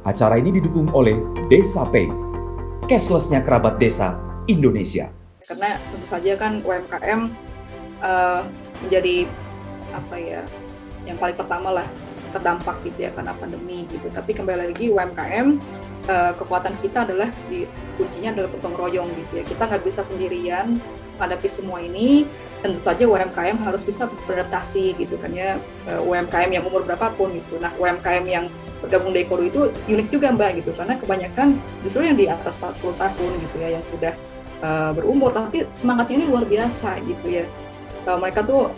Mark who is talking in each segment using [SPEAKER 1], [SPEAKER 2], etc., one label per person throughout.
[SPEAKER 1] Acara ini didukung oleh Desa Pay, cashless-nya kerabat desa Indonesia.
[SPEAKER 2] Karena tentu saja kan UMKM menjadi yang paling pertama lah terdampak gitu ya karena pandemi gitu. Tapi kembali lagi UMKM kekuatan kita adalah kuncinya adalah gotong royong gitu ya. Kita nggak bisa sendirian menghadapi semua ini. Tentu saja UMKM harus bisa beradaptasi gitu kan ya. UMKM yang umur berapapun gitu. Nah UMKM yang bergabung di Ekodo itu unik juga Mbak gitu, karena kebanyakan justru yang di atas 40 tahun gitu ya yang sudah berumur, tapi semangatnya ini luar biasa gitu ya. Mereka tuh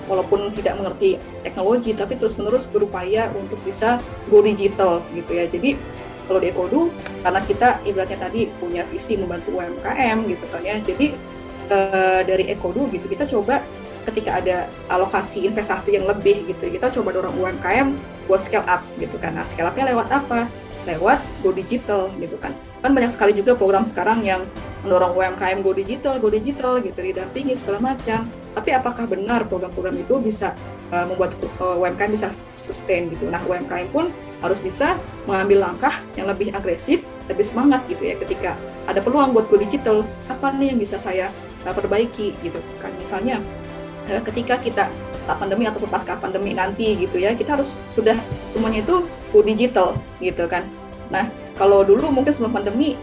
[SPEAKER 2] walaupun tidak mengerti teknologi tapi terus-menerus berupaya untuk bisa go digital gitu ya. Jadi kalau di Ekodo, karena kita ibaratnya tadi punya visi membantu UMKM gitu kan ya. Jadi dari Ekodo gitu kita coba ketika ada alokasi investasi yang lebih gitu, kita coba dorong UMKM buat scale up gitu kan. Nah, scale up-nya lewat apa? Lewat go digital gitu kan. Kan banyak sekali juga program sekarang yang mendorong UMKM go digital gitu, didampingi segala macam. Tapi apakah benar program-program itu bisa membuat UMKM bisa sustain gitu? Nah, UMKM pun harus bisa mengambil langkah yang lebih agresif, lebih semangat gitu ya. Ketika ada peluang buat go digital, apa nih yang bisa saya perbaiki gitu kan? Misalnya ketika kita saat pandemi ataupun pasca pandemi nanti gitu ya, kita harus sudah semuanya itu go digital gitu kan. Nah, kalau dulu mungkin sebelum pandemi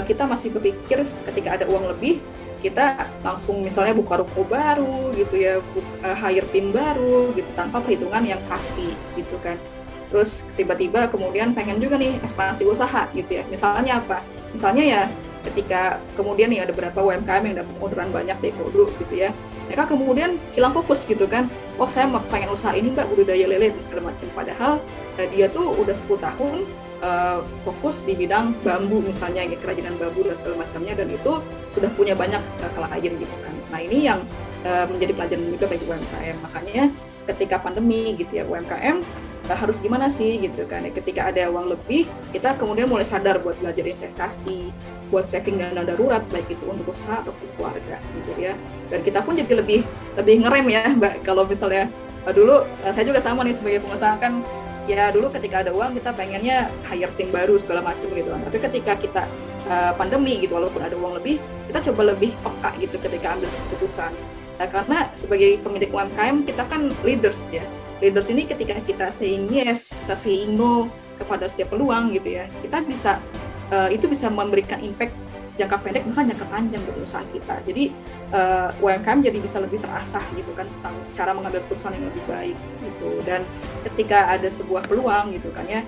[SPEAKER 2] kita masih berpikir ketika ada uang lebih kita langsung misalnya buka ruko baru gitu ya, hire tim baru gitu tanpa perhitungan yang pasti gitu kan. Terus tiba-tiba kemudian pengen juga nih ekspansi usaha gitu ya. Misalnya apa? Misalnya ya ketika kemudian nih ada beberapa UMKM yang dapat orderan banyak di Ekodo gitu ya. Mereka kemudian hilang fokus gitu kan. Oh saya pengen usaha ini Mbak, budidaya lele dan segala macam. Padahal dia tuh udah 10 tahun fokus di bidang bambu misalnya, kerajinan bambu dan segala macamnya, dan itu sudah punya banyak klien gitu kan. Nah ini yang menjadi pelajaran juga bagi UMKM. Makanya ketika pandemi gitu ya, UMKM harus gimana sih gitu kan. Ketika ada uang lebih, kita kemudian mulai sadar buat belajar investasi, buat saving dana darurat, baik itu untuk usaha ataupun keluarga gitu ya. Dan kita pun jadi lebih ngerem ya Mbak. Kalau misalnya dulu saya juga sama nih sebagai pengusaha kan, ya dulu ketika ada uang kita pengennya hire tim baru segala macam gitu kan. Tapi ketika kita pandemi gitu, walaupun ada uang lebih, kita coba lebih peka gitu ketika ambil keputusan. Nah, karena sebagai pemilik UMKM kita kan leaders ya. Leaders ini ketika kita saying yes, kita saying no kepada setiap peluang gitu ya, kita bisa itu bisa memberikan impact jangka pendek bahkan jangka panjang buat usaha kita. Jadi UMKM jadi bisa lebih terasah gitu kan tentang cara mengambil keputusan yang lebih baik gitu. Dan ketika ada sebuah peluang gitu kan ya,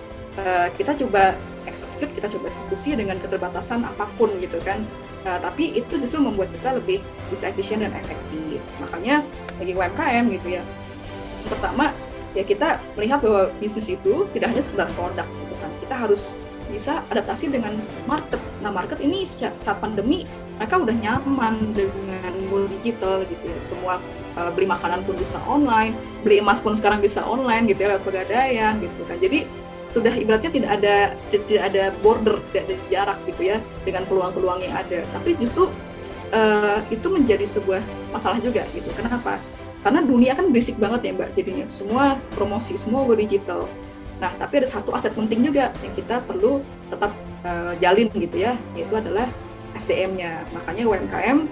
[SPEAKER 2] kita coba execute, kita coba eksekusi dengan keterbatasan apapun gitu kan. Tapi itu justru membuat kita lebih bisa efisien dan efektif. Makanya bagi UMKM gitu ya, pertama ya kita melihat bahwa bisnis itu tidak hanya sekedar produk gitu kan. Kita harus bisa adaptasi dengan market. Nah, market ini saat pandemi mereka udah nyaman dengan go digital gitu ya. Semua beli makanan pun bisa online, beli emas pun sekarang bisa online gitu ya, lewat pegadaian gitu kan. Jadi sudah ibaratnya tidak ada border, tidak ada jarak gitu ya dengan peluang-peluang yang ada. Tapi justru itu menjadi sebuah masalah juga gitu. Kenapa? Karena dunia kan berisik banget ya Mbak, jadinya semua promosi, semua go digital. Nah, tapi ada satu aset penting juga yang kita perlu tetap jalin gitu ya, yaitu adalah SDM-nya. Makanya UMKM,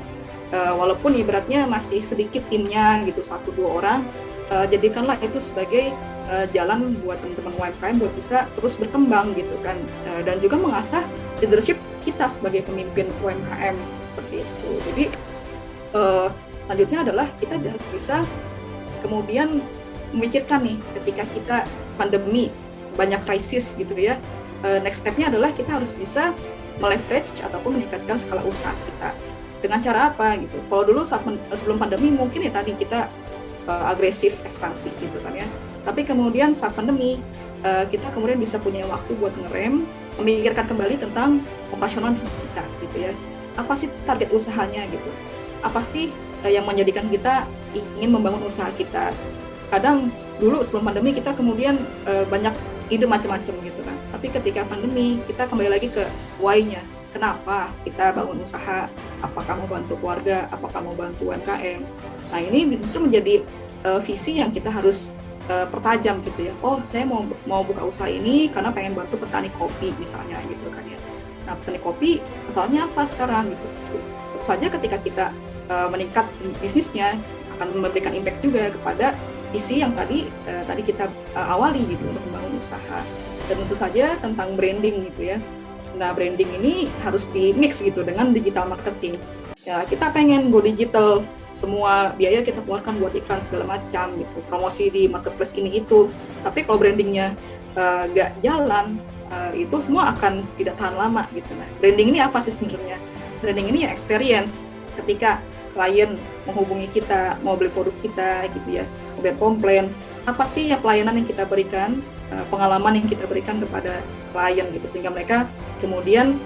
[SPEAKER 2] walaupun ibaratnya masih sedikit timnya gitu, 1-2 orang, jadikanlah itu sebagai jalan buat teman-teman UMKM buat bisa terus berkembang gitu kan, dan juga mengasah leadership kita sebagai pemimpin UMKM seperti itu. Jadi selanjutnya adalah kita harus bisa kemudian memikirkan nih ketika kita pandemi banyak krisis gitu ya, next step-nya adalah kita harus bisa meleverage ataupun meningkatkan skala usaha kita. Dengan cara apa gitu? Kalau dulu sebelum pandemi mungkin ya tadi kita agresif ekspansi gitu kan ya. Tapi kemudian saat pandemi kita kemudian bisa punya waktu buat ngerem, memikirkan kembali tentang operasional bisnis kita gitu ya. Apa sih target usahanya gitu? Apa sih yang menjadikan kita ingin membangun usaha kita? Kadang dulu sebelum pandemi kita kemudian banyak ide macam-macam gitu kan. Tapi ketika pandemi kita kembali lagi ke why-nya. Kenapa kita bangun usaha? Apakah mau bantu keluarga? Apakah mau bantu UMKM? Nah ini justru menjadi visi yang kita harus pertajam gitu ya. Oh, saya mau buka usaha ini karena pengen bantu petani kopi misalnya gitu kan ya. Nah, petani kopi masalahnya apa sekarang gitu. Tentu saja ketika kita meningkat bisnisnya akan memberikan impact juga kepada isi yang tadi kita awali gitu untuk membangun usaha. Dan tentu saja tentang branding gitu ya. Nah, branding ini harus di-mix gitu dengan digital marketing. Ya, kita pengen go digital, semua biaya kita keluarkan buat iklan segala macam gitu, promosi di marketplace ini itu. Tapi kalau brandingnya nggak jalan, itu semua akan tidak tahan lama gitu. Nah, branding ini apa sih sebenarnya? Branding ini ya experience ketika klien menghubungi kita, mau beli produk kita gitu ya, terus kemudian komplain, apa sih ya pelayanan yang kita berikan, pengalaman yang kita berikan kepada klien gitu, sehingga mereka kemudian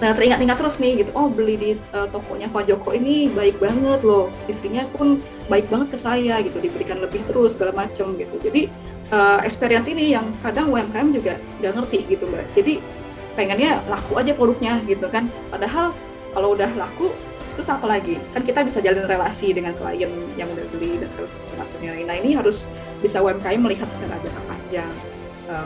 [SPEAKER 2] teringat-ingat terus nih gitu, oh beli di tokonya Pak Joko ini baik banget loh, istrinya pun baik banget ke saya gitu, diberikan lebih terus segala macam gitu. Jadi experience ini yang kadang UMKM juga nggak ngerti gitu Mbak. Jadi pengennya laku aja produknya gitu kan, padahal kalau udah laku terus apa lagi? Kan kita bisa jalin relasi dengan klien yang udah beli dan segala macamnya. Nah, ini harus bisa UMKM melihat secara jangka panjang,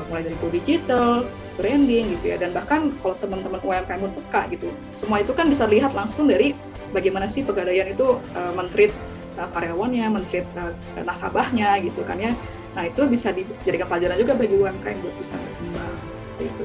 [SPEAKER 2] mulai dari go digital, branding gitu ya, dan bahkan kalau teman-teman UMKM pun peka gitu, semua itu kan bisa lihat langsung dari bagaimana sih Pegadaian itu men-treat karyawannya, men-treat nasabahnya gitu kan ya. Nah, itu bisa dijadikan pelajaran juga bagi UMKM buat bisa berkembang seperti itu.